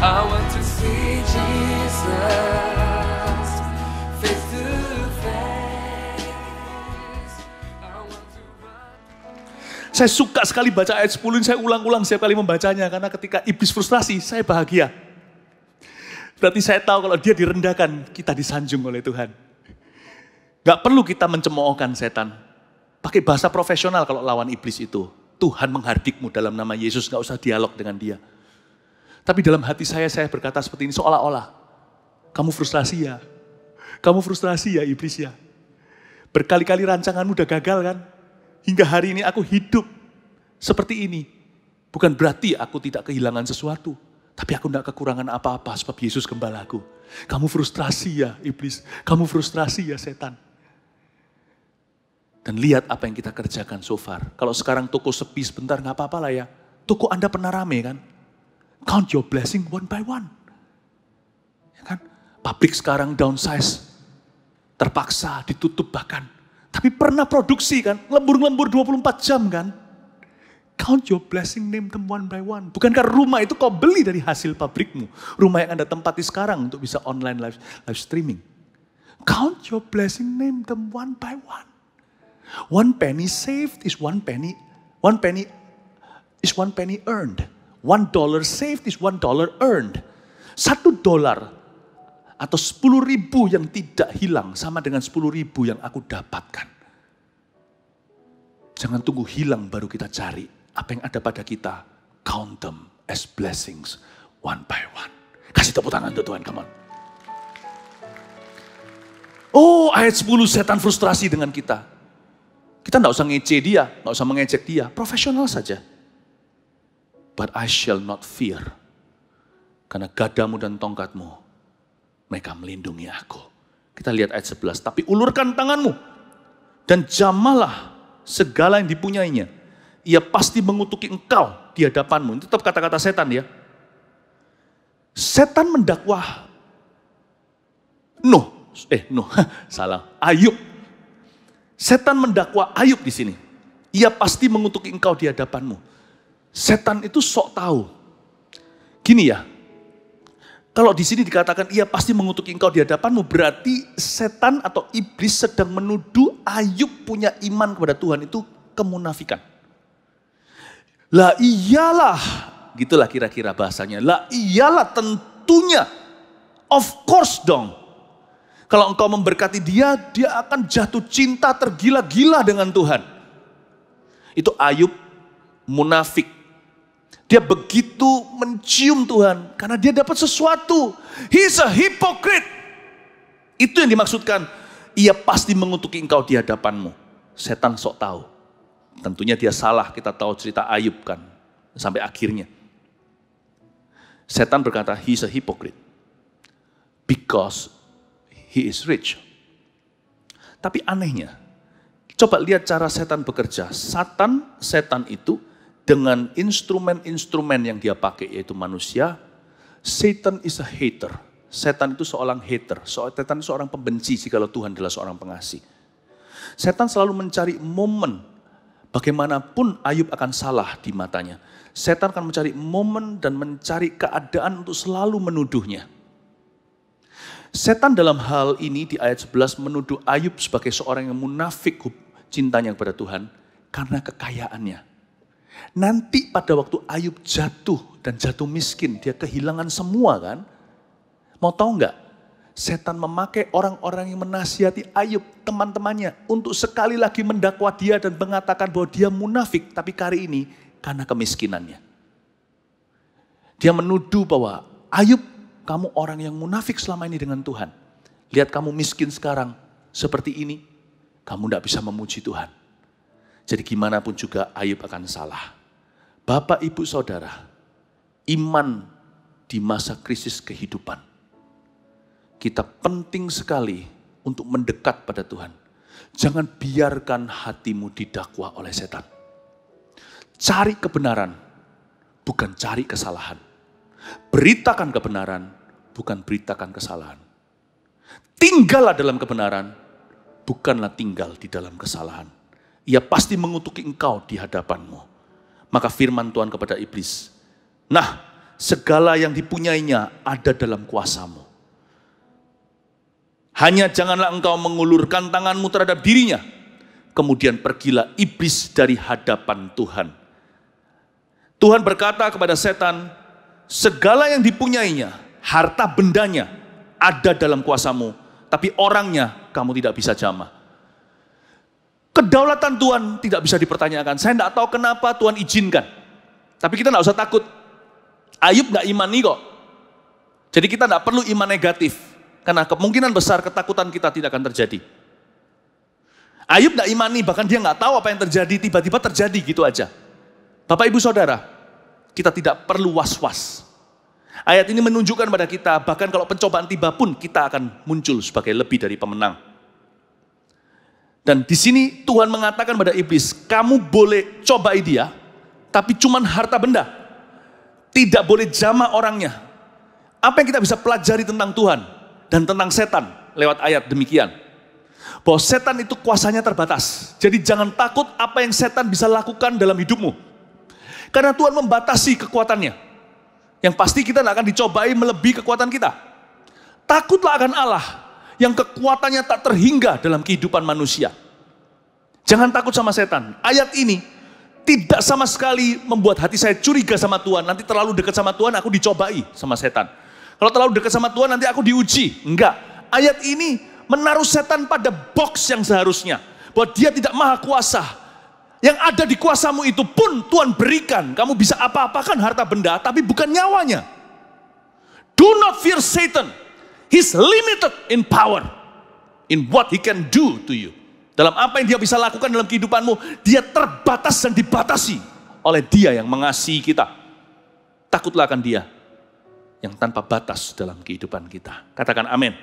I want to see Jesus face to face. I want to run. Saya suka sekali baca ayat 10 ini, saya ulang-ulang setiap kali membacanya. Karena ketika iblis frustrasi, saya bahagia. Berarti saya tahu kalau dia direndahkan, kita disanjung oleh Tuhan. Gak perlu kita mencemoohkan setan. Pakai bahasa profesional kalau lawan iblis itu. Tuhan menghardikmu dalam nama Yesus, gak usah dialog dengan dia. Tapi dalam hati saya berkata seperti ini, seolah-olah kamu frustrasi ya. Kamu frustrasi ya iblis ya. Berkali-kali rancanganmu udah gagal kan. Hingga hari ini aku hidup seperti ini. Bukan berarti aku tidak kehilangan sesuatu. Tapi aku tidak kekurangan apa-apa sebab Yesus gembalaku. Kamu frustrasi ya iblis. Kamu frustrasi ya setan. Dan lihat apa yang kita kerjakan so far. Kalau sekarang toko sepi sebentar gak apa-apa lah ya. Toko Anda pernah rame kan. Count your blessing one by one. Ya kan? Pabrik sekarang downsize. Terpaksa ditutup bahkan. Tapi pernah produksi kan. Lembur-lembur 24 jam kan. Count your blessing, name them one by one. Bukankah rumah itu kau beli dari hasil pabrikmu? Rumah yang Anda tempati sekarang untuk bisa online live streaming. Count your blessing, name them one by one. One penny saved is one penny earned. $1 saved is $1 earned. $1 atau 10.000 yang tidak hilang sama dengan 10.000 yang aku dapatkan. Jangan tunggu hilang baru kita cari. Apa yang ada pada kita, count them as blessings one by one. Kasih tepuk tangan untuk Tuhan, come on. Oh, ayat 10 setan frustrasi dengan kita. Kita tidak usah ngece dia, tidak usah mengejek dia. Profesional saja. But I shall not fear. Karena gadamu dan tongkatmu, mereka melindungi aku. Kita lihat ayat 11. Tapi ulurkan tanganmu dan jamalah segala yang dipunyainya. Ia pasti mengutuki engkau di hadapanmu. Itu tetap kata-kata setan ya. Setan mendakwah salah. Ayub. Setan mendakwa Ayub di sini. Ia pasti mengutuki engkau di hadapanmu. Setan itu sok tahu. Gini ya. Kalau di sini dikatakan ia pasti mengutuki engkau di hadapanmu, berarti setan atau iblis sedang menuduh Ayub punya iman kepada Tuhan itu kemunafikan. Lah iyalah, gitulah kira-kira bahasanya. Lah iyalah tentunya, of course dong. Kalau engkau memberkati dia, dia akan jatuh cinta tergila-gila dengan Tuhan. Itu Ayub munafik. Dia begitu mencium Tuhan karena dia dapat sesuatu. He's a hypocrite. Itu yang dimaksudkan. Ia pasti mengutuki engkau di hadapanmu. Setan sok tahu. Tentunya dia salah, kita tahu cerita Ayub kan. Sampai akhirnya. Setan berkata, he's a hypocrite. Because he is rich. Tapi anehnya, coba lihat cara setan bekerja. Setan itu dengan instrumen-instrumen yang dia pakai, yaitu manusia. Satan is a hater. Setan itu seorang hater. Setan itu seorang pembenci jikalau Tuhan adalah seorang pengasih. Setan selalu mencari momen. Bagaimanapun Ayub akan salah di matanya. Setan akan mencari momen dan mencari keadaan untuk selalu menuduhnya. Setan dalam hal ini di ayat 11 menuduh Ayub sebagai seorang yang munafik cintanya kepada Tuhan karena kekayaannya. Nanti pada waktu Ayub jatuh dan jatuh miskin, dia kehilangan semua kan. Mau tahu enggak? Setan memakai orang-orang yang menasihati Ayub, teman-temannya, untuk sekali lagi mendakwa dia dan mengatakan bahwa dia munafik, tapi kali ini karena kemiskinannya. Dia menuduh bahwa Ayub, kamu orang yang munafik selama ini dengan Tuhan. Lihat kamu miskin sekarang, seperti ini, kamu tidak bisa memuji Tuhan. Jadi gimana pun juga Ayub akan salah. Bapak, Ibu, Saudara, iman di masa krisis kehidupan. Kita penting sekali untuk mendekat pada Tuhan. Jangan biarkan hatimu didakwa oleh setan. Cari kebenaran, bukan cari kesalahan. Beritakan kebenaran, bukan beritakan kesalahan. Tinggallah dalam kebenaran, bukanlah tinggal di dalam kesalahan. Ia pasti mengutuki engkau di hadapanmu. Maka firman Tuhan kepada iblis, nah segala yang dipunyainya ada dalam kuasamu. Hanya janganlah engkau mengulurkan tanganmu terhadap dirinya. Kemudian pergilah iblis dari hadapan Tuhan. Tuhan berkata kepada setan, segala yang dipunyainya, harta bendanya ada dalam kuasamu, tapi orangnya kamu tidak bisa jamah. Kedaulatan Tuhan tidak bisa dipertanyakan. Saya tidak tahu kenapa Tuhan izinkan. Tapi kita tidak usah takut. Ayub tidak imani kok. Jadi kita tidak perlu iman negatif. Karena kemungkinan besar ketakutan kita tidak akan terjadi. Ayub tidak imani, bahkan dia nggak tahu apa yang terjadi, tiba-tiba terjadi gitu aja. Bapak Ibu Saudara, kita tidak perlu was-was. Ayat ini menunjukkan pada kita, bahkan kalau pencobaan tiba pun kita akan muncul sebagai lebih dari pemenang. Dan di sini Tuhan mengatakan pada iblis, kamu boleh cobai dia, tapi cuman harta benda. Tidak boleh jamah orangnya. Apa yang kita bisa pelajari tentang Tuhan dan tentang setan lewat ayat demikian? Bahwa setan itu kuasanya terbatas. Jadi jangan takut apa yang setan bisa lakukan dalam hidupmu. Karena Tuhan membatasi kekuatannya. Yang pasti kita tidak akan dicobai melebihi kekuatan kita. Takutlah akan Allah yang kekuatannya tak terhingga dalam kehidupan manusia. Jangan takut sama setan. Ayat ini tidak sama sekali membuat hati saya curiga sama Tuhan. Nanti terlalu dekat sama Tuhan aku dicobai sama setan. Kalau terlalu dekat sama Tuhan nanti aku diuji. Enggak. Ayat ini menaruh setan pada box yang seharusnya. Bahwa dia tidak maha kuasa. Yang ada di kuasamu itu pun Tuhan berikan. Kamu bisa apa-apakan harta benda, tapi bukan nyawanya. Do not fear Satan. He's limited in power. In what he can do to you. Dalam apa yang dia bisa lakukan dalam kehidupanmu, dia terbatas dan dibatasi oleh dia yang mengasihi kita. Takutlah akan dia yang tanpa batas dalam kehidupan kita. Katakan amin.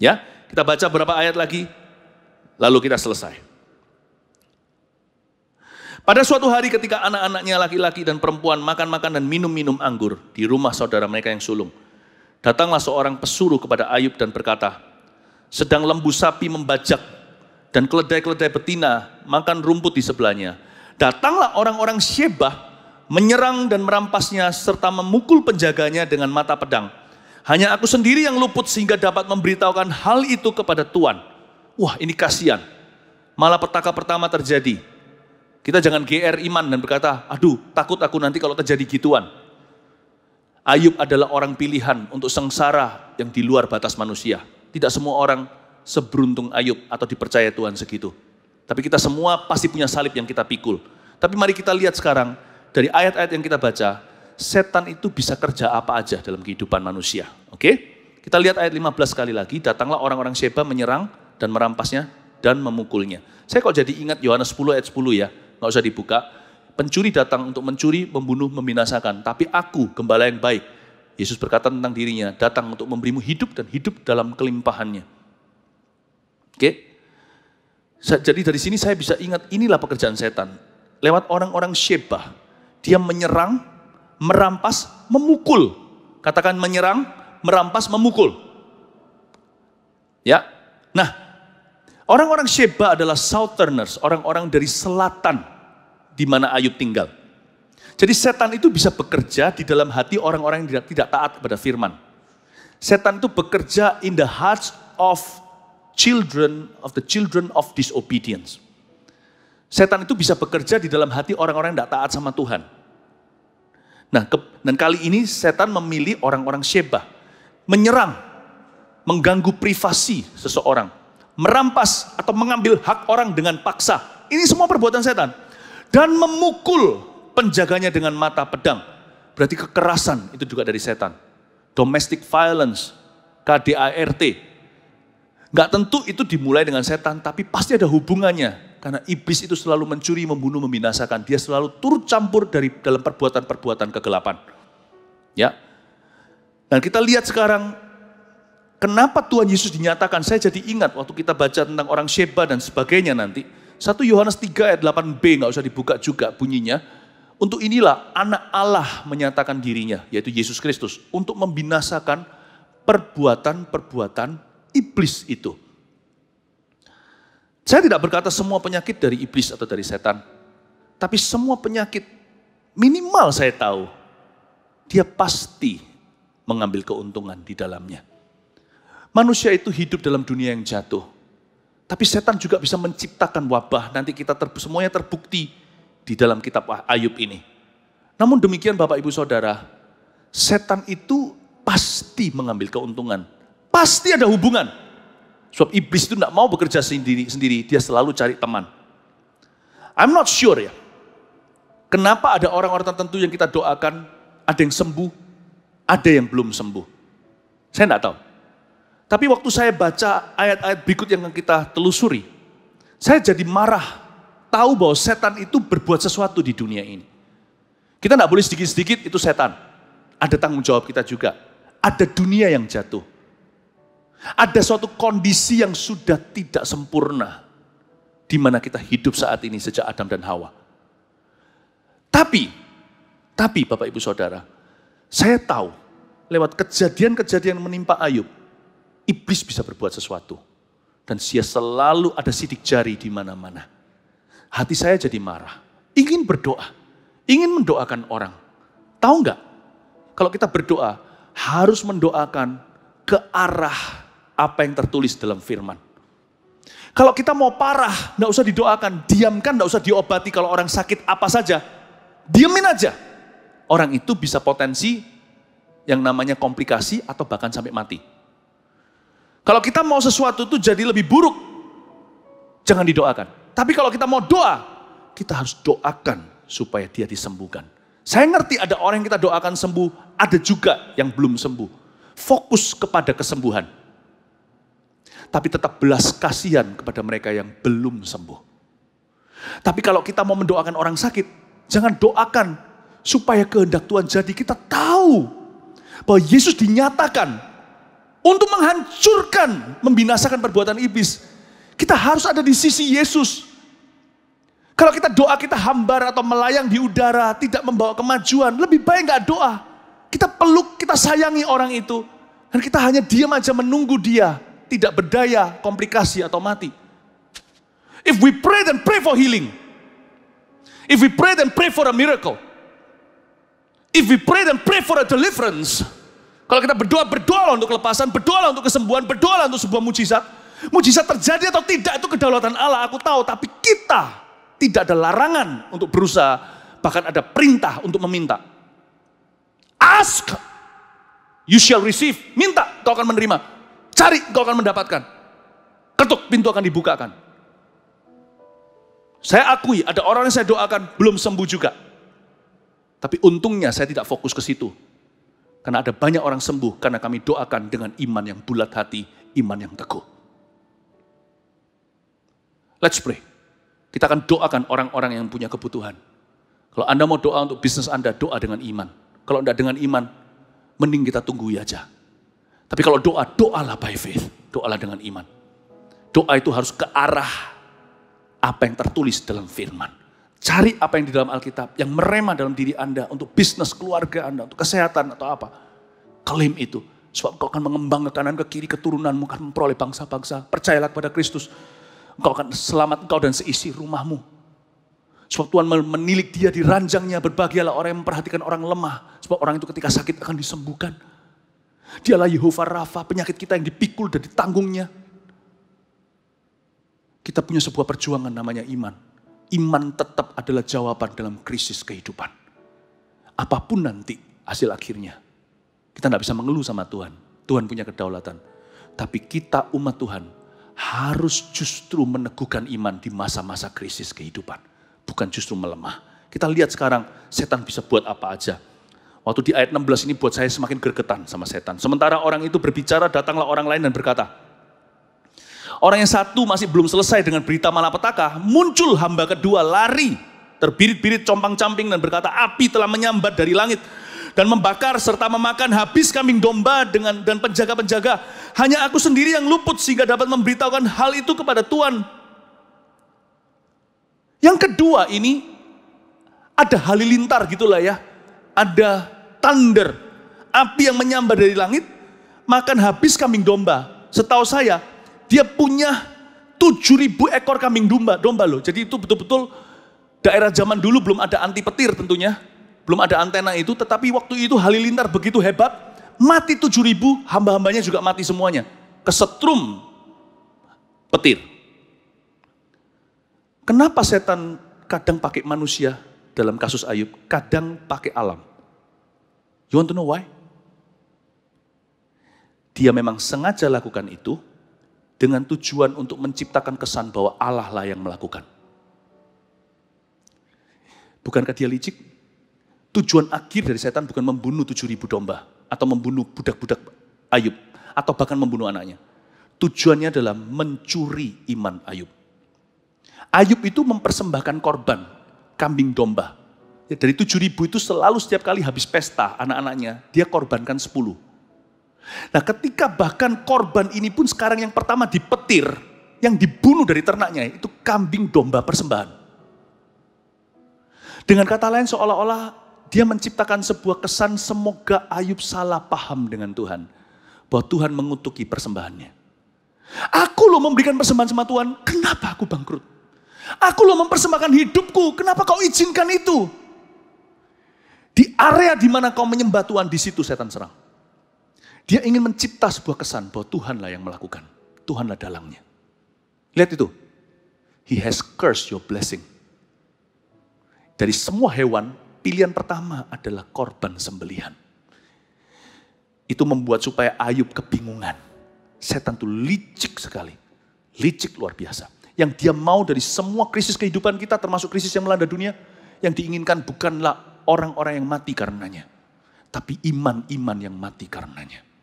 Ya, kita baca beberapa ayat lagi, lalu kita selesai. Pada suatu hari ketika anak-anaknya laki-laki dan perempuan makan-makan dan minum-minum anggur di rumah saudara mereka yang sulung, datanglah seorang pesuruh kepada Ayub dan berkata, sedang lembu sapi membajak dan keledai-keledai betina makan rumput di sebelahnya. Datanglah orang-orang Syebah menyerang dan merampasnya serta memukul penjaganya dengan mata pedang. Hanya aku sendiri yang luput sehingga dapat memberitahukan hal itu kepada Tuhan. Wah, ini kasihan. Malah petaka pertama terjadi. Kita jangan GR iman dan berkata, aduh takut aku nanti kalau terjadi gituan. Ayub adalah orang pilihan untuk sengsara yang di luar batas manusia. Tidak semua orang seberuntung Ayub atau dipercaya Tuhan segitu. Tapi kita semua pasti punya salib yang kita pikul. Tapi mari kita lihat sekarang, dari ayat-ayat yang kita baca, setan itu bisa kerja apa aja dalam kehidupan manusia. Oke? Kita lihat ayat 15 sekali lagi, datanglah orang-orang Syeba menyerang dan merampasnya dan memukulnya. Saya kok jadi ingat Yohanes 10 ayat 10 ya, nggak usah dibuka. Pencuri datang untuk mencuri, membunuh, membinasakan. Tapi aku, gembala yang baik. Yesus berkata tentang dirinya, datang untuk memberimu hidup dan hidup dalam kelimpahannya. Oke? Jadi dari sini saya bisa ingat, inilah pekerjaan setan. Lewat orang-orang Syeba, dia menyerang, merampas, memukul. Katakan menyerang, merampas, memukul. Ya, nah, orang-orang Syeba adalah Southerners, orang-orang dari selatan di mana Ayub tinggal. Jadi setan itu bisa bekerja di dalam hati orang-orang yang tidak taat kepada firman. Setan itu bekerja in the hearts of the children of disobedience. Setan itu bisa bekerja di dalam hati orang-orang yang tidak taat sama Tuhan. Nah, dan kali ini setan memilih orang-orang Syeba, menyerang, mengganggu privasi seseorang, merampas atau mengambil hak orang dengan paksa. Ini semua perbuatan setan. Dan memukul penjaganya dengan mata pedang. Berarti kekerasan itu juga dari setan. Domestic violence, KDART. Gak tentu itu dimulai dengan setan, tapi pasti ada hubungannya. Karena iblis itu selalu mencuri, membunuh, membinasakan. Dia selalu turut campur dalam perbuatan-perbuatan kegelapan. Ya. Dan kita lihat sekarang, kenapa Tuhan Yesus dinyatakan, saya jadi ingat waktu kita baca tentang orang Syeba dan sebagainya nanti. 1 Yohanes 3 ayat 8b, gak usah dibuka juga bunyinya. Untuk inilah anak Allah menyatakan dirinya, yaitu Yesus Kristus. Untuk membinasakan perbuatan-perbuatan iblis itu. Saya tidak berkata semua penyakit dari iblis atau dari setan. Tapi semua penyakit minimal saya tahu. dia pasti mengambil keuntungan di dalamnya. Manusia itu hidup dalam dunia yang jatuh. Tapi setan juga bisa menciptakan wabah. Nanti kita semuanya terbukti di dalam kitab Ayub ini. Namun demikian Bapak Ibu Saudara, setan itu pasti mengambil keuntungan. Pasti ada hubungan. Sebab iblis itu tidak mau bekerja sendiri, dia selalu cari teman. I'm not sure ya. Kenapa ada orang-orang tertentu yang kita doakan, ada yang sembuh, ada yang belum sembuh. Saya tidak tahu. Tapi waktu saya baca ayat-ayat berikut yang kita telusuri, saya jadi marah. Tahu bahwa setan itu berbuat sesuatu di dunia ini. Kita tidak boleh sedikit-sedikit itu setan. Ada tanggung jawab kita juga. Ada dunia yang jatuh. Ada suatu kondisi yang sudah tidak sempurna. Di mana kita hidup saat ini sejak Adam dan Hawa. Tapi Bapak Ibu Saudara, saya tahu lewat kejadian-kejadian yang menimpa Ayub, iblis bisa berbuat sesuatu. Dan dia selalu ada sidik jari di mana-mana. Hati saya jadi marah. Ingin berdoa. Ingin mendoakan orang. Tahu nggak? Kalau kita berdoa, harus mendoakan ke arah apa yang tertulis dalam firman. Kalau kita mau parah, nggak usah didoakan. Diamkan, nggak usah diobati. Kalau orang sakit apa saja, diamin aja. Orang itu bisa potensi yang namanya komplikasi atau bahkan sampai mati. Kalau kita mau sesuatu itu jadi lebih buruk, jangan didoakan. Tapi kalau kita mau doa, kita harus doakan supaya dia disembuhkan. Saya ngerti ada orang yang kita doakan sembuh, ada juga yang belum sembuh. Fokus kepada kesembuhan. Tapi tetap belas kasihan kepada mereka yang belum sembuh. Tapi kalau kita mau mendoakan orang sakit, jangan doakan supaya kehendak Tuhan jadi. Kita tahu bahwa Yesus dinyatakan untuk menghancurkan, membinasakan perbuatan iblis. Kita harus ada di sisi Yesus. Kalau kita doa, kita hambar atau melayang di udara, tidak membawa kemajuan, lebih baik gak doa. Kita peluk, kita sayangi orang itu. Dan kita hanya diam aja menunggu dia, tidak berdaya, komplikasi atau mati. If we pray, then pray for healing. If we pray, then pray for a miracle. If we pray, then pray for a deliverance. Kalau kita berdoa, berdoalah untuk kelepasan, berdoalah untuk kesembuhan, berdoalah untuk sebuah mujizat. Mujizat terjadi atau tidak itu kedaulatan Allah, aku tahu. Tapi kita tidak ada larangan untuk berusaha, bahkan ada perintah untuk meminta. Ask, you shall receive. Minta, kau akan menerima. Cari, kau akan mendapatkan. Ketuk, pintu akan dibukakan. Saya akui, ada orang yang saya doakan belum sembuh juga. Tapi untungnya saya tidak fokus ke situ. Karena ada banyak orang sembuh karena kami doakan dengan iman yang bulat hati, iman yang teguh. Let's pray. Kita akan doakan orang-orang yang punya kebutuhan. Kalau Anda mau doa untuk bisnis Anda, doa dengan iman. Kalau tidak dengan iman, mending kita tunggu aja. Tapi kalau doa, doalah by faith. Doalah dengan iman. Doa itu harus ke arah apa yang tertulis dalam firman. Cari apa yang di dalam Alkitab, yang merema dalam diri Anda, untuk bisnis keluarga Anda, untuk kesehatan atau apa. Klaim itu, sebab engkau akan mengembang ke kanan ke kiri, keturunanmu akan memperoleh bangsa-bangsa. Percayalah kepada Kristus, engkau akan selamat engkau dan seisi rumahmu. Sebab Tuhan menilik dia di ranjangnya, berbahagialah orang yang memperhatikan orang lemah. Sebab orang itu ketika sakit akan disembuhkan. Dialah Yehova Rafa, penyakit kita yang dipikul dan ditanggungnya. Kita punya sebuah perjuangan namanya iman. Iman tetap adalah jawaban dalam krisis kehidupan. Apapun nanti hasil akhirnya. Kita tidak bisa mengeluh sama Tuhan. Tuhan punya kedaulatan. Tapi kita umat Tuhan harus justru meneguhkan iman di masa-masa krisis kehidupan. Bukan justru melemah. Kita lihat sekarang setan bisa buat apa aja. Waktu di ayat 16 ini buat saya semakin gregetan sama setan. Sementara orang itu berbicara, datanglah orang lain dan berkata, orang yang satu masih belum selesai dengan berita malapetaka, muncul hamba kedua lari, terbirit-birit compang-camping dan berkata, api telah menyambar dari langit dan membakar serta memakan habis kambing domba dan penjaga-penjaga. Hanya aku sendiri yang luput sehingga dapat memberitahukan hal itu kepada Tuhan. Yang kedua ini ada halilintar gitulah ya, ada thunder, api yang menyambar dari langit, makan habis kambing domba. Setahu saya, dia punya 7.000 ekor kambing domba loh. Jadi itu betul-betul daerah zaman dulu belum ada anti petir tentunya. Belum ada antena itu, tetapi waktu itu halilintar begitu hebat, mati 7.000, hamba-hambanya juga mati semuanya. Kesetrum petir. Kenapa setan kadang pakai manusia dalam kasus Ayub, kadang pakai alam? You want to know why? Dia memang sengaja lakukan itu dengan tujuan untuk menciptakan kesan bahwa Allah lah yang melakukan. Bukankah dia licik? Tujuan akhir dari setan bukan membunuh 7.000 domba atau membunuh budak-budak Ayub atau bahkan membunuh anaknya. Tujuannya adalah mencuri iman Ayub. Ayub itu mempersembahkan korban, kambing domba. Ya, dari 7.000 itu selalu setiap kali habis pesta anak-anaknya, dia korbankan 10. Nah ketika bahkan korban ini pun sekarang yang pertama dipetir, yang dibunuh dari ternaknya itu kambing domba persembahan. Dengan kata lain seolah-olah dia menciptakan sebuah kesan semoga Ayub salah paham dengan Tuhan. Bahwa Tuhan mengutuki persembahannya. Aku loh memberikan persembahan sama Tuhan, kenapa aku bangkrut? Aku loh mempersembahkan hidupku, kenapa kau izinkan itu? Di area di mana kau menyembah Tuhan, di situ setan serang. Dia ingin mencipta sebuah kesan bahwa Tuhanlah yang melakukan. Tuhanlah dalangnya. Lihat itu. He has cursed your blessing. Dari semua hewan, pilihan pertama adalah korban sembelihan. Itu membuat supaya Ayub kebingungan. Setan itu licik sekali. Licik luar biasa. Yang dia mau dari semua krisis kehidupan kita, termasuk krisis yang melanda dunia, yang diinginkan bukanlah orang-orang yang mati karenanya. Tapi iman-iman yang mati karenanya.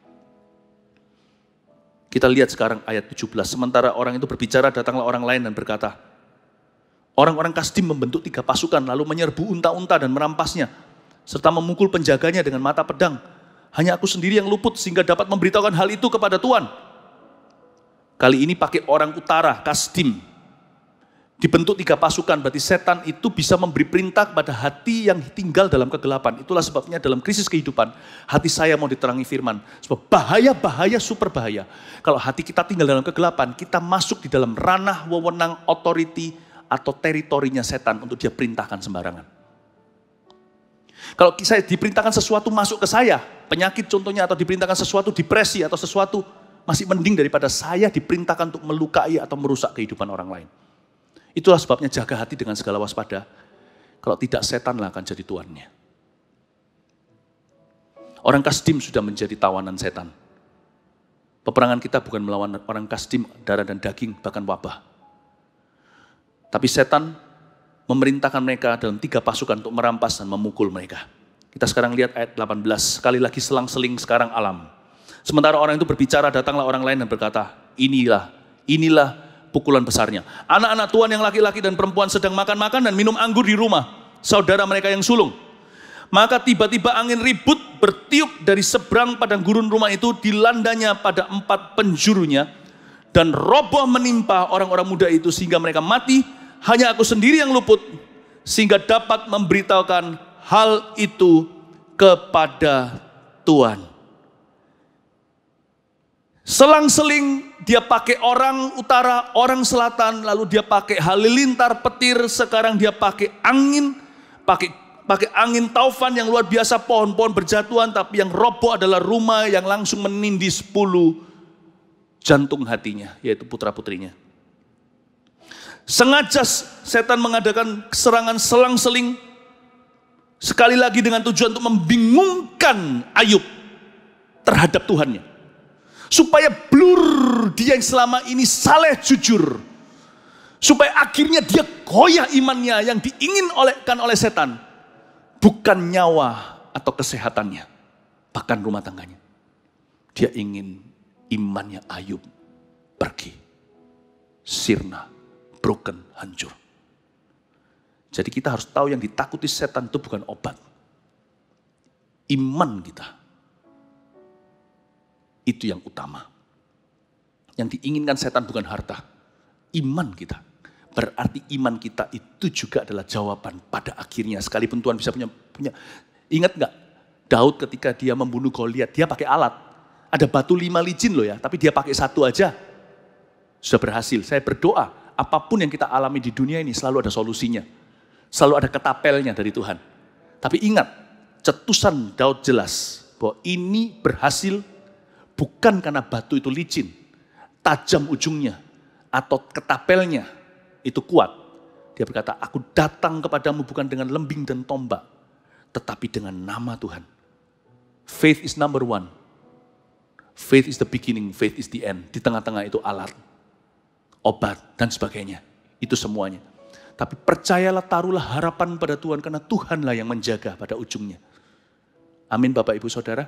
Kita lihat sekarang ayat 17. Sementara orang itu berbicara, datanglah orang lain dan berkata, orang-orang Kasdim membentuk 3 pasukan, lalu menyerbu unta-unta dan merampasnya, serta memukul penjaganya dengan mata pedang. Hanya aku sendiri yang luput sehingga dapat memberitahukan hal itu kepada Tuhan. Kali ini pakai orang utara, Kasdim. Dibentuk 3 pasukan, berarti setan itu bisa memberi perintah kepada hati yang tinggal dalam kegelapan. Itulah sebabnya dalam krisis kehidupan, hati saya mau diterangi firman. Sebab bahaya-bahaya, super bahaya. Kalau hati kita tinggal dalam kegelapan, kita masuk di dalam ranah wewenang otoriti atau teritorinya setan untuk dia perintahkan sembarangan. Kalau saya diperintahkan sesuatu masuk ke saya, penyakit contohnya, atau diperintahkan sesuatu depresi atau sesuatu, masih mending daripada saya diperintahkan untuk melukai atau merusak kehidupan orang lain. Itulah sebabnya jaga hati dengan segala waspada. Kalau tidak, setanlah akan jadi tuannya. Orang Kasdim sudah menjadi tawanan setan. Peperangan kita bukan melawan orang Kasdim, darah dan daging, bahkan wabah. Tapi setan memerintahkan mereka dalam 3 pasukan untuk merampas dan memukul mereka. Kita sekarang lihat ayat 18. Sekali lagi selang-seling sekarang alam. Sementara orang itu berbicara, datanglah orang lain dan berkata, inilah pukulan besarnya. Anak-anak Tuhan yang laki-laki dan perempuan sedang makan-makan dan minum anggur di rumah saudara mereka yang sulung. Maka tiba-tiba angin ribut bertiup dari seberang padang gurun rumah itu, dilandanya pada 4 penjurunya, dan roboh menimpa orang-orang muda itu sehingga mereka mati. Hanya aku sendiri yang luput sehingga dapat memberitahukan hal itu kepada Tuhan. Selang-seling dia pakai orang utara, orang selatan, lalu dia pakai halilintar petir, sekarang dia pakai angin, pakai angin taufan yang luar biasa, pohon-pohon berjatuhan, tapi yang roboh adalah rumah yang langsung menindih 10 jantung hatinya, yaitu putra-putrinya. Sengaja setan mengadakan serangan selang-seling, sekali lagi dengan tujuan untuk membingungkan Ayub terhadap Tuhannya. Supaya blur dia yang selama ini saleh jujur. Supaya akhirnya dia goyah imannya yang diinginkan oleh setan. Bukan nyawa atau kesehatannya. Bahkan rumah tangganya. Dia ingin imannya Ayub pergi. Sirna, broken, hancur. Jadi kita harus tahu yang ditakuti setan itu bukan obat. Iman kita. Itu yang utama. Yang diinginkan setan bukan harta. Iman kita. Berarti iman kita itu juga adalah jawaban pada akhirnya. Sekalipun Tuhan bisa punya. Ingat gak? Daud ketika dia membunuh Goliat, dia pakai alat. Ada batu 5 licin loh ya, tapi dia pakai 1 aja. Sudah berhasil. Saya berdoa, apapun yang kita alami di dunia ini selalu ada solusinya. Selalu ada ketapelnya dari Tuhan. Tapi ingat, cetusan Daud jelas bahwa ini berhasil bukan karena batu itu licin, tajam ujungnya, atau ketapelnya itu kuat. Dia berkata, aku datang kepadamu bukan dengan lembing dan tombak, tetapi dengan nama Tuhan. Faith is number one. Faith is the beginning, faith is the end. Di tengah-tengah itu alat, obat, dan sebagainya. Itu semuanya. Tapi percayalah, taruhlah harapan pada Tuhan, karena Tuhanlah yang menjaga pada ujungnya. Amin Bapak Ibu Saudara.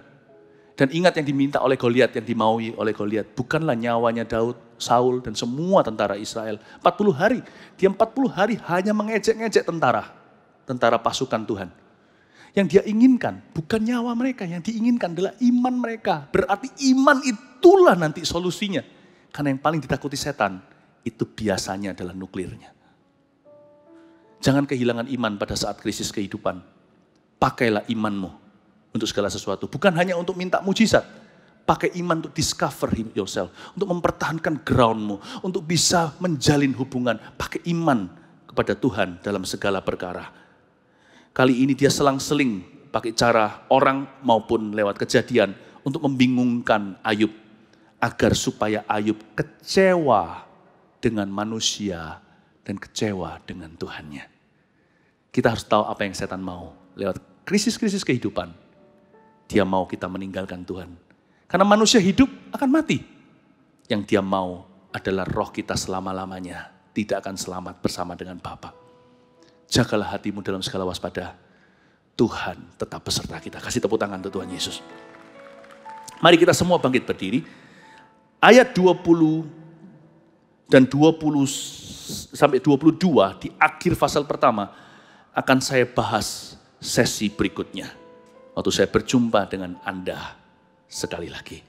Dan ingat yang diminta oleh Goliat, yang dimaui oleh Goliat, bukanlah nyawanya Daud, Saul, dan semua tentara Israel. 40 hari, dia 40 hari hanya mengejek-ngejek tentara pasukan Tuhan. Yang dia inginkan bukan nyawa mereka, yang diinginkan adalah iman mereka. Berarti iman itulah nanti solusinya. Karena yang paling ditakuti setan, itu biasanya adalah nuklirnya. Jangan kehilangan iman pada saat krisis kehidupan. Pakailah imanmu untuk segala sesuatu. Bukan hanya untuk minta mujizat. Pakai iman untuk discover yourself. Untuk mempertahankan groundmu. Untuk bisa menjalin hubungan. Pakai iman kepada Tuhan dalam segala perkara. Kali ini dia selang-seling pakai cara orang maupun lewat kejadian. Untuk membingungkan Ayub. Agar supaya Ayub kecewa dengan manusia. Dan kecewa dengan Tuhannya. Kita harus tahu apa yang setan mau. Lewat krisis-krisis kehidupan, dia mau kita meninggalkan Tuhan. Karena manusia hidup akan mati. Yang dia mau adalah roh kita selama-lamanya tidak akan selamat bersama dengan Bapa. Jagalah hatimu dalam segala waspada. Tuhan tetap beserta kita. Kasih tepuk tangan untuk Tuhan Yesus. Mari kita semua bangkit berdiri. Ayat 20 dan 20 sampai 22 di akhir pasal pertama akan saya bahas sesi berikutnya. Waktu saya berjumpa dengan Anda sekali lagi.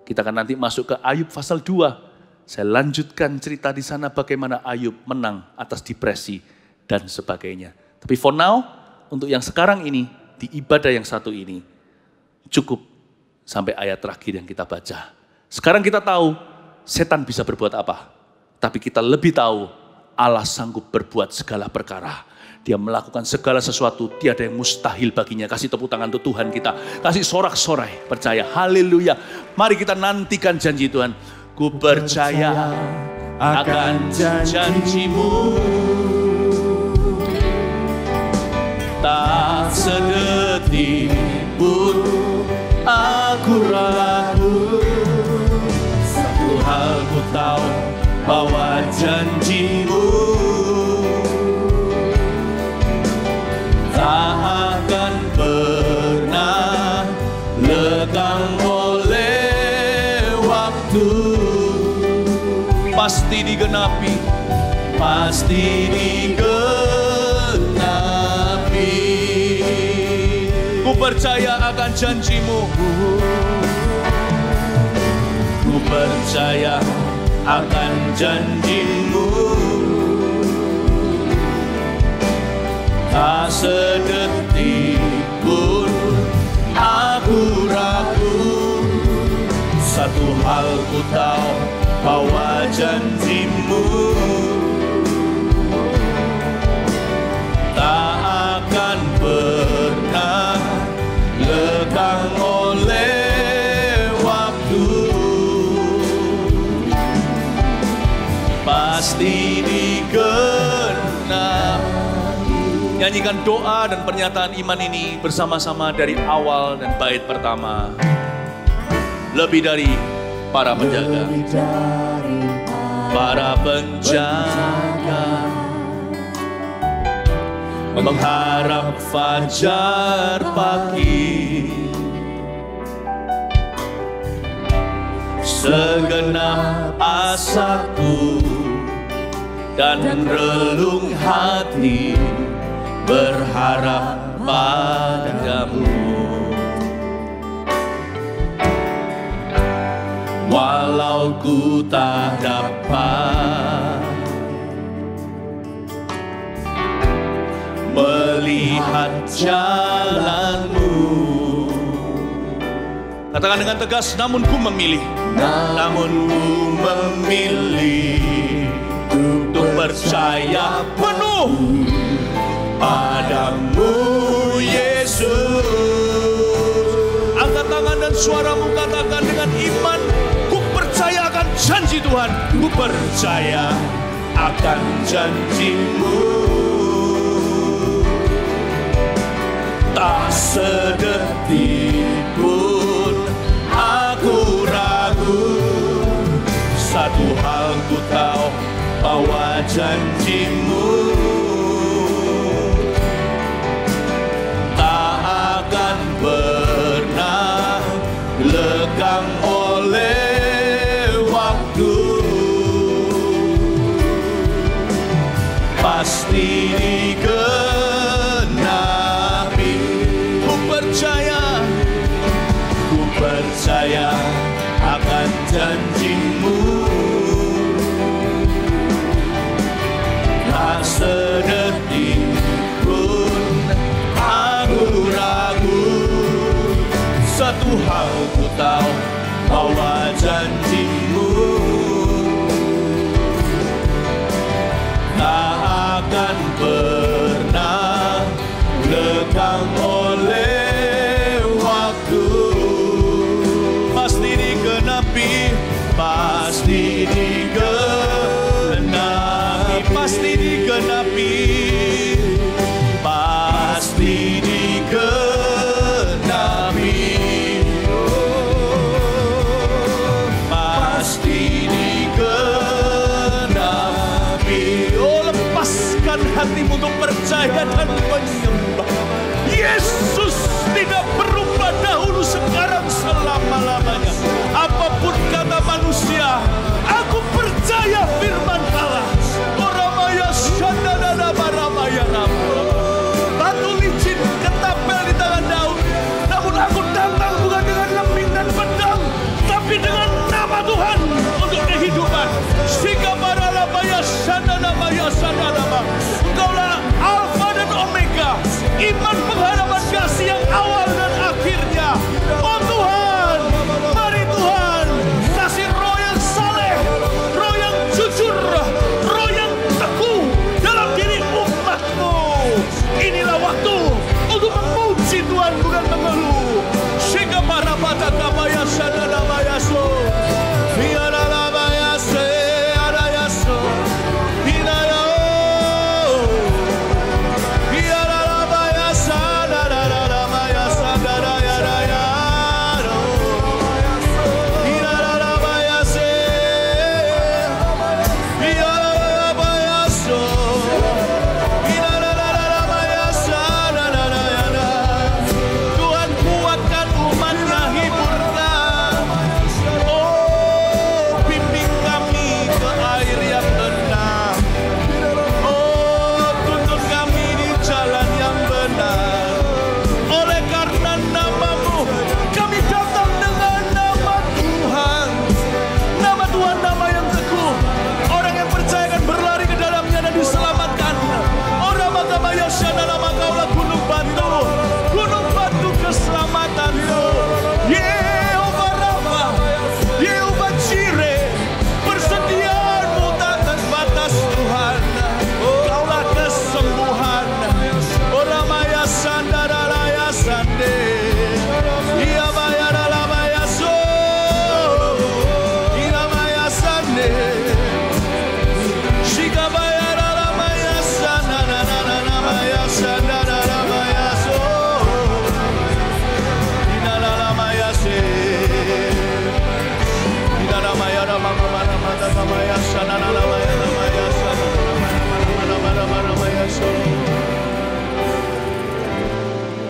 Kita akan nanti masuk ke Ayub pasal 2. Saya lanjutkan cerita di sana bagaimana Ayub menang atas depresi dan sebagainya. Tapi for now, untuk yang sekarang ini, di ibadah yang satu ini, cukup sampai ayat terakhir yang kita baca. Sekarang kita tahu setan bisa berbuat apa. Tapi kita lebih tahu Allah sanggup berbuat segala perkara. Dia melakukan segala sesuatu, tiada yang mustahil baginya. Kasih tepuk tangan untuk Tuhan kita. Kasih sorak-sorai, percaya. Haleluya. Mari kita nantikan janji Tuhan. Ku percaya akan janjimu. Tak sedetik pun aku ragu. Satu hal ku tahu, bahwa janjimu tak akan pernah lekang oleh waktu. Pasti digenapi, pasti digenapi. Ku percaya akan janjimu. Ku percaya akan janjimu. Tak sedetik pun aku ragu. Satu hal ku tahu, bahwa janjimu tak akan pernah lekang oleh waktu. Pasti digenapi. Nyanyikan doa dan pernyataan iman ini bersama-sama dari awal dan bait pertama. Lebih dari para penjaga, para penjaga mengharap fajar pagi. Segenap asaku dan relung hati berharap padamu. Walau ku tak dapat melihat jalanmu. Katakan dengan tegas, namun ku memilih. Namun ku memilih untuk percaya penuh padamu, Yesus. Yesus. Angkat tangan dan suaramu katakan dengan iman, ku percaya akan janji Tuhan. Ku percaya akan janji-Mu. Tak sedetik pun aku ragu. Satu hal ku tahu, bahwa janji-Mu tak akan pernah lekang oleh waktu. Pasti digenapi. Ku percaya akan janji-Mu. Tak sedetik pun aku ragu. Satu hal ku tahu, bahwa janji-Mu tak akan pernah lekang oleh waktu. Pasti digenapi, pasti digenapi, pasti digenapi, pasti digenapi, pasti digenapi. Oh, lepaskan hatimu untuk percaya dan menyembah. Yesus tidak berubah dahulu, sekarang, selama-lamanya. Apapun kata manusia, aku percaya firman Allah. Oramaya shandana baramaya rama. Batu licin ketapel di tangan Daud. Namun aku datang bukan dengan lembing dan pedang, tapi dengan nama Tuhan untuk kehidupan. Sika baralamaya shandana maya shandana. Engkaulah Alfa dan Omega, iman, pengharapan, kasih yang awal dan akhirnya. Oh Tuhan, mari Tuhan, kasih roh yang saleh, roh yang jujur, roh yang teguh dalam diri umat-Mu. Inilah waktu untuk memuji Tuhan, bukan mengeluh. Sehingga para mata kabaya sadana bayaso, biara labayase adayaso, hinaya, biara labayasa dadara bayasa dadaya daya, biara labayase, biara labayaso, biara labayasa dadaya. Tuhan kuatkan umat-Nya, hiburkan. Oh, bimbing kami ke air yang tenang. Oh, tuntun kami di jalan yang benar. Oleh karena nama-Mu, kami datang dengan nama Tuhan. Nama Tuhan, nama yang teguh. Orang yang percaya akan berlari ke dalamnya dan diselamatkan. Orang makabaya syadana, Engkaulah gunung batu keselamatan-Mu. Yehova Rafa, Yehova Jireh, persediaan-Mu tak terbatas Tuhan. Engkaulah kesembuhan. Orang maya sandara laya sande, ia bayara labaya so, ia maya sande. Shika bayara labaya sandara na maya sandara labaya so, ina la maya se, ina la maya la mama maya sandara la maya sandara maya so.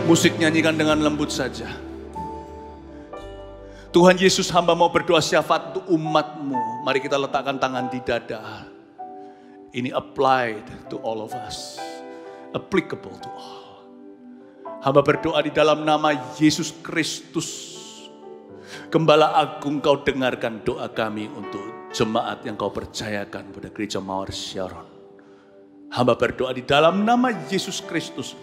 Musik nyanyikan dengan lembut saja. Tuhan Yesus, hamba mau berdoa syafaat untuk umat-Mu. Mari kita letakkan tangan di dada. Ini applied to all of us. Applicable to all. Hamba berdoa di dalam nama Yesus Kristus. Gembala Agung, Kau dengarkan doa kami untuk jemaat yang Kau percayakan pada Gereja Mawar Sharon. Hamba berdoa di dalam nama Yesus Kristus.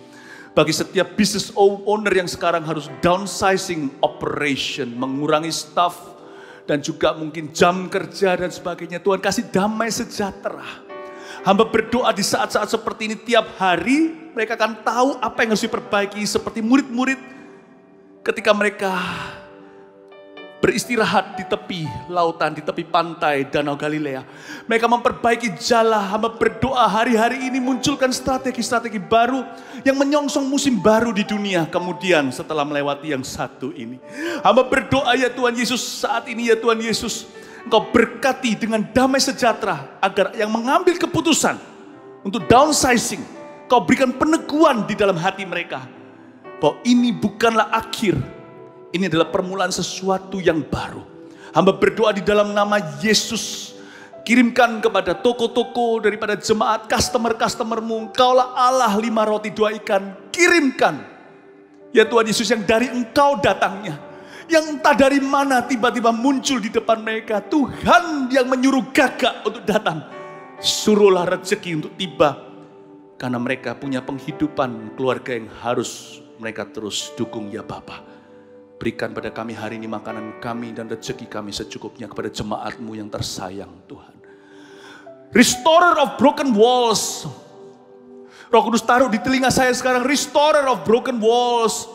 Bagi setiap business owner yang sekarang harus downsizing operation, mengurangi staff, dan juga mungkin jam kerja dan sebagainya. Tuhan kasih damai sejahtera. Hamba berdoa di saat-saat seperti ini tiap hari mereka akan tahu apa yang harus diperbaiki, seperti murid-murid ketika mereka beristirahat di tepi lautan, di tepi pantai Danau Galilea. Mereka memperbaiki jala. Hamba berdoa hari-hari ini munculkan strategi-strategi baru yang menyongsong musim baru di dunia kemudian setelah melewati yang satu ini. Hamba berdoa ya Tuhan Yesus, saat ini ya Tuhan Yesus, Engkau berkati dengan damai sejahtera agar yang mengambil keputusan untuk downsizing, Kau berikan peneguhan di dalam hati mereka bahwa ini bukanlah akhir, ini adalah permulaan sesuatu yang baru. Hamba berdoa di dalam nama Yesus, kirimkan kepada toko-toko daripada jemaat, customer-customermu, Engkaulah Allah 5 roti 2 ikan, kirimkan ya Tuhan Yesus yang dari Engkau datangnya, yang entah dari mana tiba-tiba muncul di depan mereka. Tuhan yang menyuruh gagak untuk datang, suruhlah rezeki untuk tiba, karena mereka punya penghidupan keluarga yang harus mereka terus dukung ya Bapa. Berikan pada kami hari ini makanan kami dan rezeki kami secukupnya, kepada jemaat-Mu yang tersayang Tuhan. Restorer of broken walls. Roh Kudus taruh di telinga saya sekarang, restorer of broken walls.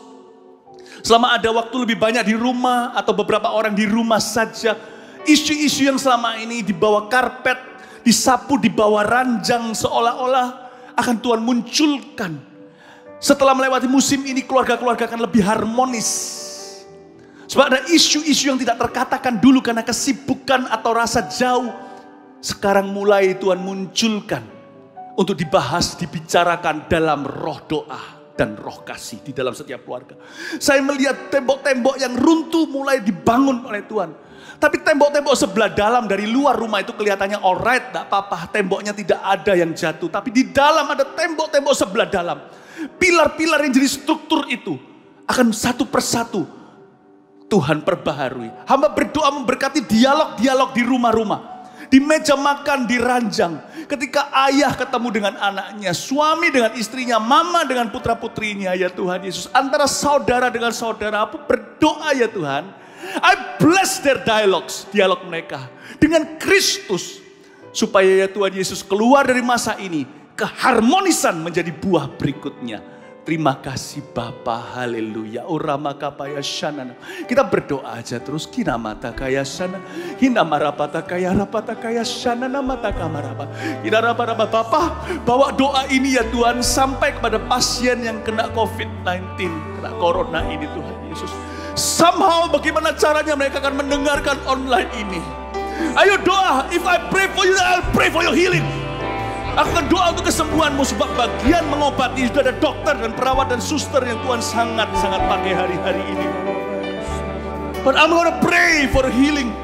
Selama ada waktu lebih banyak di rumah atau beberapa orang di rumah saja, isu-isu yang selama ini di bawah karpet, disapu di bawah ranjang, seolah-olah akan Tuhan munculkan. Setelah melewati musim ini, keluarga-keluarga akan lebih harmonis. Sebab ada isu-isu yang tidak terkatakan dulu karena kesibukan atau rasa jauh, sekarang mulai Tuhan munculkan untuk dibahas, dibicarakan dalam roh doa dan roh kasih di dalam setiap keluarga. Saya melihat tembok-tembok yang runtuh mulai dibangun oleh Tuhan. Tapi tembok-tembok sebelah dalam dari luar rumah itu kelihatannya alright, tidak apa-apa, temboknya tidak ada yang jatuh. Tapi di dalam ada tembok-tembok sebelah dalam. Pilar-pilar yang jadi struktur itu akan satu persatu Tuhan perbaharui. Hamba berdoa memberkati dialog-dialog di rumah-rumah, di meja makan, di ranjang. Ketika ayah ketemu dengan anaknya, suami dengan istrinya, mama dengan putra-putrinya ya Tuhan Yesus. Antara saudara dengan saudara, aku berdoa ya Tuhan, I bless their dialogues, dialog mereka dengan Kristus. Supaya ya Tuhan Yesus keluar dari masa ini, keharmonisan menjadi buah berikutnya. Terima kasih Bapa, haleluya. Orama kapaya shanana. Kita berdoa aja terus. Kina mata kaya shana, hina marapata kaya rapata kaya shanana mata kamarapa. Kina rapa-rapa Bapa, bawa doa ini ya Tuhan sampai kepada pasien yang kena COVID-19, kena corona ini Tuhan Yesus. Somehow bagaimana caranya mereka akan mendengarkan online ini. Ayo doa, if I pray for you, I'll pray for your healing. Aku akan doa untuk kesembuhanmu, sebab bagian mengobati sudah ada dokter dan perawat dan suster yang Tuhan sangat-sangat pakai hari-hari ini. But I'm gonna pray for healing,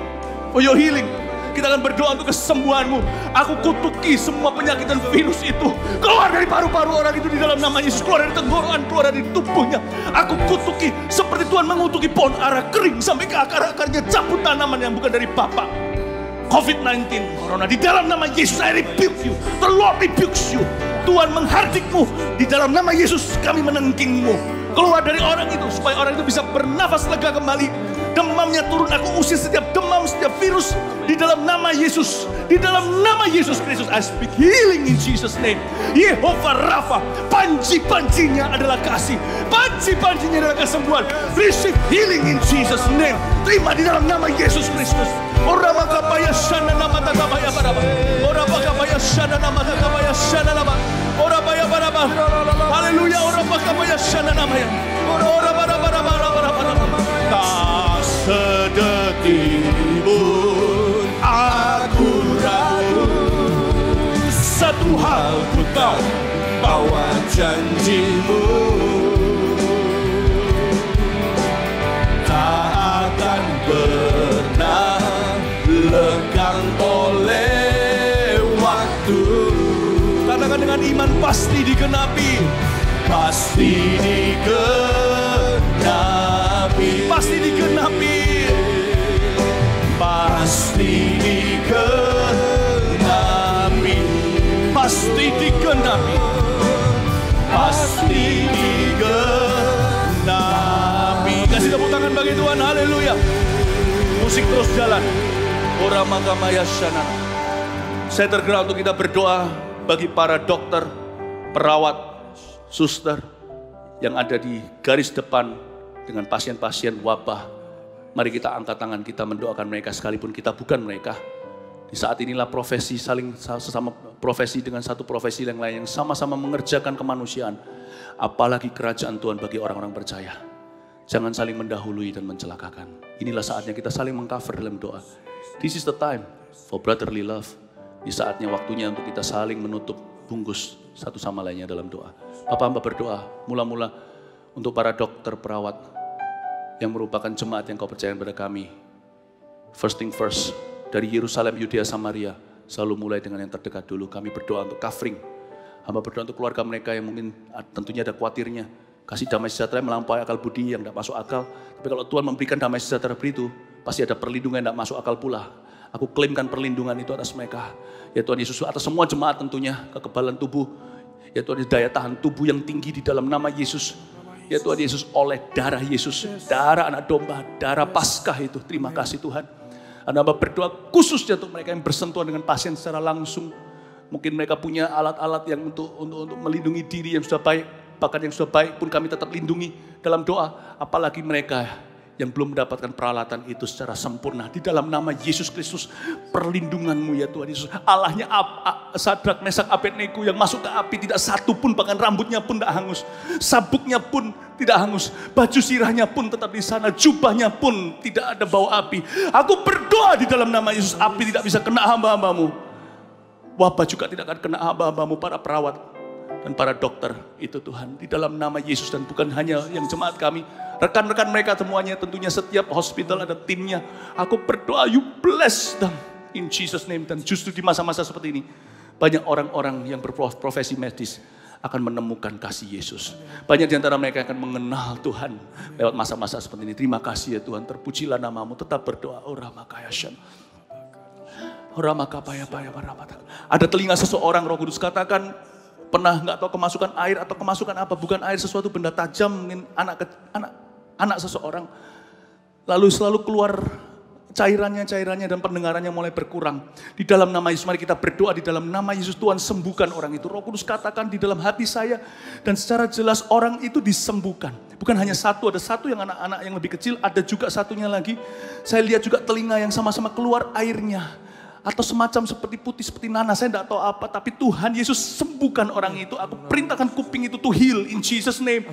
for your healing. Kita akan berdoa untuk kesembuhanmu. Aku kutuki semua penyakit dan virus itu keluar dari paru-paru orang itu di dalam nama Yesus. Keluar dari tenggorokan, keluar dari tubuhnya. Aku kutuki seperti Tuhan mengutuki pohon ara kering sampai ke akar-akarnya, cabut tanaman yang bukan dari Bapa. COVID-19, Corona, di dalam nama Yesus I rebuke you. The Lord rebukes you. Tuhan menghardikmu. Di dalam nama Yesus kami menengkingmu. Keluar dari orang itu supaya orang itu bisa bernafas lega kembali. Demamnya turun, aku usir setiap demam, setiap virus di dalam nama Yesus. Di dalam nama Yesus Kristus I speak healing in Jesus name. Yehovah Rafa, panci-pancinya adalah kasih, panci-pancinya adalah kesembuhan. Receive healing in Jesus name. Terima di dalam nama Yesus Kristus. Ora makapaya shana nama takapaya baraba. Ora makapaya shana nama takapaya shana nama. Ora baya baraba. Haleluya. Ora makapaya shana nama ya. Ora baraba baraba. Tak sedetik pun aku ragu. Satu hal ku tahu, bahwa janjimu tak akan pernah lekang oleh waktu. Katakan dengan iman, pasti digenapi. Pasti digenapi. Pasti digenapi. Pasti digenapi. Pasti digenapi. Pasti digenapi. Kasih tepuk tangan bagi Tuhan, haleluya. Musik terus jalan. Ora makamaya shana. Saya tergerak untuk kita berdoa bagi para dokter, perawat, suster yang ada di garis depan dengan pasien-pasien wabah. Mari kita angkat tangan kita mendoakan mereka sekalipun kita bukan mereka. Di saat inilah profesi saling sesama profesi dengan satu profesi yang lain yang sama-sama mengerjakan kemanusiaan. Apalagi kerajaan Tuhan bagi orang-orang percaya. Jangan saling mendahului dan mencelakakan. Inilah saatnya kita saling mengcover dalam doa. This is the time for brotherly love. Di saatnya waktunya untuk kita saling menutup bungkus satu sama lainnya dalam doa. Bapak hamba berdoa mula-mula untuk para dokter perawat yang merupakan jemaat yang kau percayakan pada kami. First thing first, dari Yerusalem, Yudea, Samaria, selalu mulai dengan yang terdekat dulu. Kami berdoa untuk covering. Hamba berdoa untuk keluarga mereka yang mungkin tentunya ada khawatirnya. Kasih damai sejahtera yang melampaui akal budi yang tidak masuk akal. Tapi kalau Tuhan memberikan damai sejahtera itu, pasti ada perlindungan yang tidak masuk akal pula. Aku klaimkan perlindungan itu atas mereka. Ya Tuhan Yesus, atas semua jemaat tentunya, kekebalan tubuh. Ya Tuhan, daya tahan tubuh yang tinggi di dalam nama Yesus. Ya Tuhan Yesus, oleh darah Yesus, darah anak domba, darah Paskah itu. Terima kasih Tuhan. Hamba berdoa khususnya untuk mereka yang bersentuhan dengan pasien secara langsung. Mungkin mereka punya alat-alat yang untuk melindungi diri yang sudah baik. Bahkan yang sudah baik pun kami tetap lindungi dalam doa. Apalagi mereka yang belum mendapatkan peralatan itu secara sempurna. Di dalam nama Yesus Kristus, perlindungan-Mu ya Tuhan Yesus. Allahnya Sadrak, Mesak, Abednego yang masuk ke api, tidak satu pun, bahkan rambutnya pun tidak hangus. Sabuknya pun tidak hangus. Baju sirahnya pun tetap di sana. Jubahnya pun tidak ada bau api. Aku berdoa di dalam nama Yesus, api tidak bisa kena hamba-Hamba-Mu. Wabah juga tidak akan kena hamba-Hamba-Mu, para perawat dan para dokter itu Tuhan. Di dalam nama Yesus, dan bukan hanya yang jemaat kami, rekan-rekan mereka semuanya, tentunya setiap hospital ada timnya. Aku berdoa, you bless them in Jesus name. Dan justru di masa-masa seperti ini, banyak orang-orang yang berprofesi medis akan menemukan kasih Yesus. Banyak di antara mereka akan mengenal Tuhan lewat masa-masa seperti ini. Terima kasih ya Tuhan, terpujilah nama-Mu. Tetap berdoa. Ada telinga seseorang, Roh Kudus katakan, pernah nggak tahu kemasukan air atau kemasukan apa? Bukan air, sesuatu benda tajam, mungkin anak seseorang. Lalu selalu keluar cairannya dan pendengarannya mulai berkurang. Di dalam nama Yesus, mari kita berdoa di dalam nama Yesus. Tuhan, sembuhkan orang itu. Roh Kudus katakan di dalam hati saya, dan secara jelas orang itu disembuhkan. Bukan hanya satu, ada satu yang anak-anak yang lebih kecil, ada juga satunya lagi. Saya lihat juga telinga yang sama-sama keluar airnya. Atau semacam seperti putih, seperti nanas, saya tidak tahu apa. Tapi Tuhan Yesus sembuhkan orang itu. Aku perintahkan kuping itu to heal in Jesus name.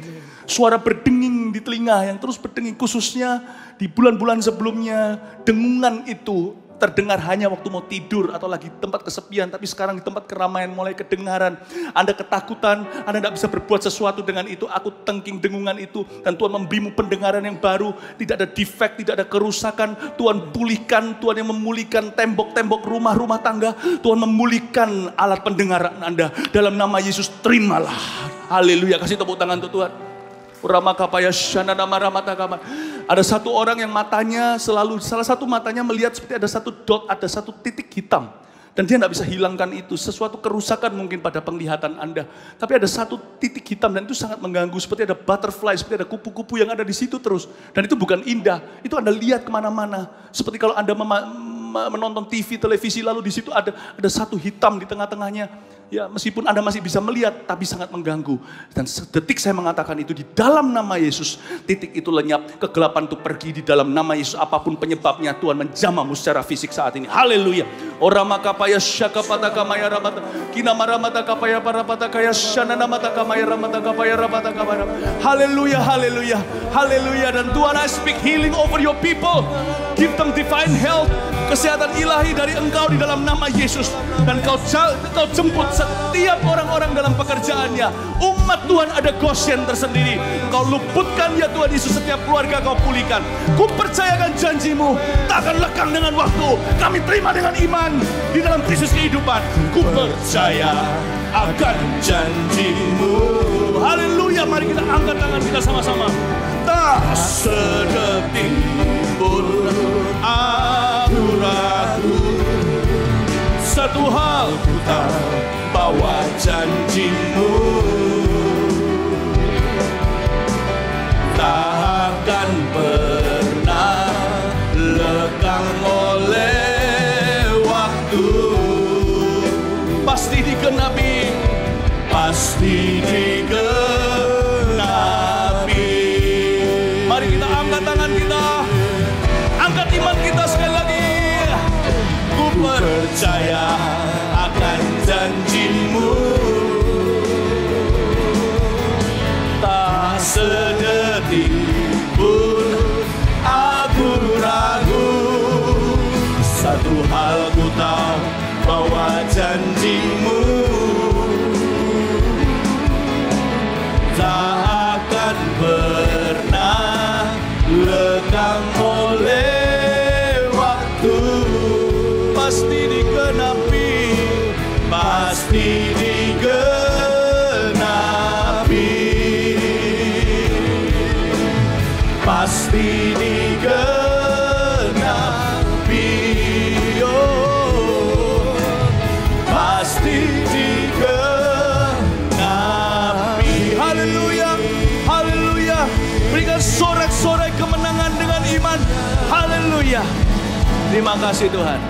Suara berdenging di telinga yang terus berdenging, khususnya di bulan-bulan sebelumnya. Dengungan itu terdengar hanya waktu mau tidur atau lagi tempat kesepian. Tapi sekarang di tempat keramaian mulai kedengaran. Anda ketakutan, Anda tidak bisa berbuat sesuatu dengan itu. Aku tengking dengungan itu. Dan Tuhan memberimu pendengaran yang baru. Tidak ada defect, tidak ada kerusakan. Tuhan pulihkan, Tuhan yang memulihkan tembok-tembok rumah-rumah tangga. Tuhan memulihkan alat pendengaran Anda. Dalam nama Yesus, terimalah. Haleluya, kasih tepuk tangan untuk Tuhan. Ada satu orang yang matanya selalu, salah satu matanya melihat seperti ada satu dot, ada satu titik hitam. Dan dia tidak bisa hilangkan itu, sesuatu kerusakan mungkin pada penglihatan Anda. Tapi ada satu titik hitam dan itu sangat mengganggu, seperti ada butterfly, seperti ada kupu-kupu yang ada di situ terus. Dan itu bukan indah, itu Anda lihat kemana-mana. Seperti kalau Anda menonton TV, televisi, lalu di situ ada satu hitam di tengah-tengahnya. Ya, meskipun Anda masih bisa melihat, tapi sangat mengganggu. Dan sedetik saya mengatakan itu di dalam nama Yesus, titik itu lenyap, kegelapan itu pergi di dalam nama Yesus. Apapun penyebabnya, Tuhan menjamahmu secara fisik saat ini. Haleluya. Orama kapaya syakapata kamaya ramata, kinamaramata kapaya parapata kaya shanana mata kamaya ramata kapaya ramata kapaya. Haleluya, haleluya, haleluya. Dan Tuhan, I speak healing over your people. Give them divine health, kesehatan ilahi dari Engkau di dalam nama Yesus. Dan kau jemput setiap orang-orang dalam pekerjaannya. Umat Tuhan ada Goshen tersendiri. Kau luputkan ya Tuhan Yesus, setiap keluarga Kau pulihkan. Ku percayakan janji-Mu tak akan lekang dengan waktu. Kami terima dengan iman di dalam Kristus kehidupan. Ku percaya akan janji-Mu. Haleluya, mari kita angkat tangan kita sama-sama. Tak sedetik pun aku ragu. Satu hal ku tahu, bahwa janji-Mu tak akan pernah lekang oleh waktu. pasti digenapi. Mari kita angkat tangan kita, angkat iman kita sekali lagi. Ku percaya akan janji-Mu, tak sedetik pun aku ragu. Satu hal ku tahu, bahwa janji-Mu tak akan pernah lekang oleh waktu. Pasti digenapi, pasti digenapi, pasti digenapi, oh, pasti digenapi. Haleluya, haleluya. Berikan sorak-sorai kemenangan dengan iman. Haleluya. Terima kasih Tuhan.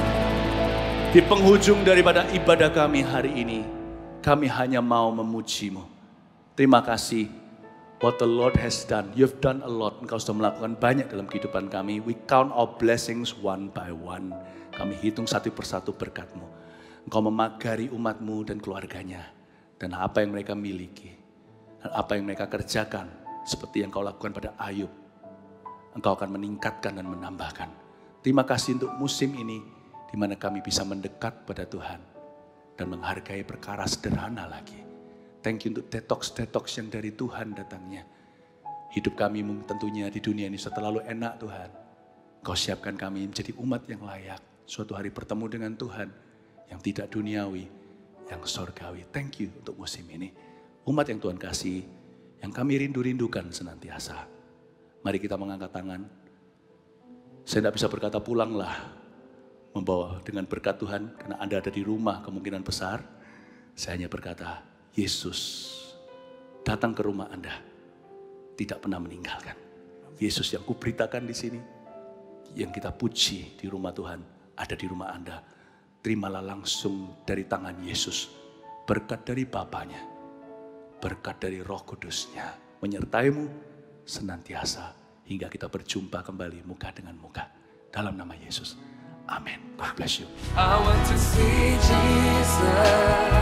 Di penghujung daripada ibadah kami hari ini, kami hanya mau memuji-Mu. Terima kasih. What the Lord has done. You've done a lot. Engkau sudah melakukan banyak dalam kehidupan kami. We count our blessings one by one. Kami hitung satu persatu berkat-Mu. Engkau memagari umat-Mu dan keluarganya. Dan apa yang mereka miliki. Dan apa yang mereka kerjakan. Seperti yang Kau lakukan pada Ayub. Engkau akan meningkatkan dan menambahkan. Terima kasih untuk musim ini, di mana kami bisa mendekat pada Tuhan dan menghargai perkara sederhana lagi. Thank you untuk detox-detox yang dari Tuhan datangnya. Hidup kami tentunya di dunia ini sudah terlalu enak Tuhan. Kau siapkan kami menjadi umat yang layak. Suatu hari bertemu dengan Tuhan yang tidak duniawi, yang sorgawi. Thank you untuk musim ini. Umat yang Tuhan kasih, yang kami rindu-rindukan senantiasa. Mari kita mengangkat tangan. Saya tidak bisa berkata pulanglah, membawa dengan berkat Tuhan, karena Anda ada di rumah kemungkinan besar. Saya hanya berkata, Yesus datang ke rumah Anda, tidak pernah meninggalkan. Yesus yang kuberitakan di sini, yang kita puji di rumah Tuhan, ada di rumah Anda. Terimalah langsung dari tangan Yesus, berkat dari Bapanya, berkat dari Roh Kudusnya, menyertaimu senantiasa, hingga kita berjumpa kembali muka dengan muka. Dalam nama Yesus. Amin. God bless you. I want to see Jesus.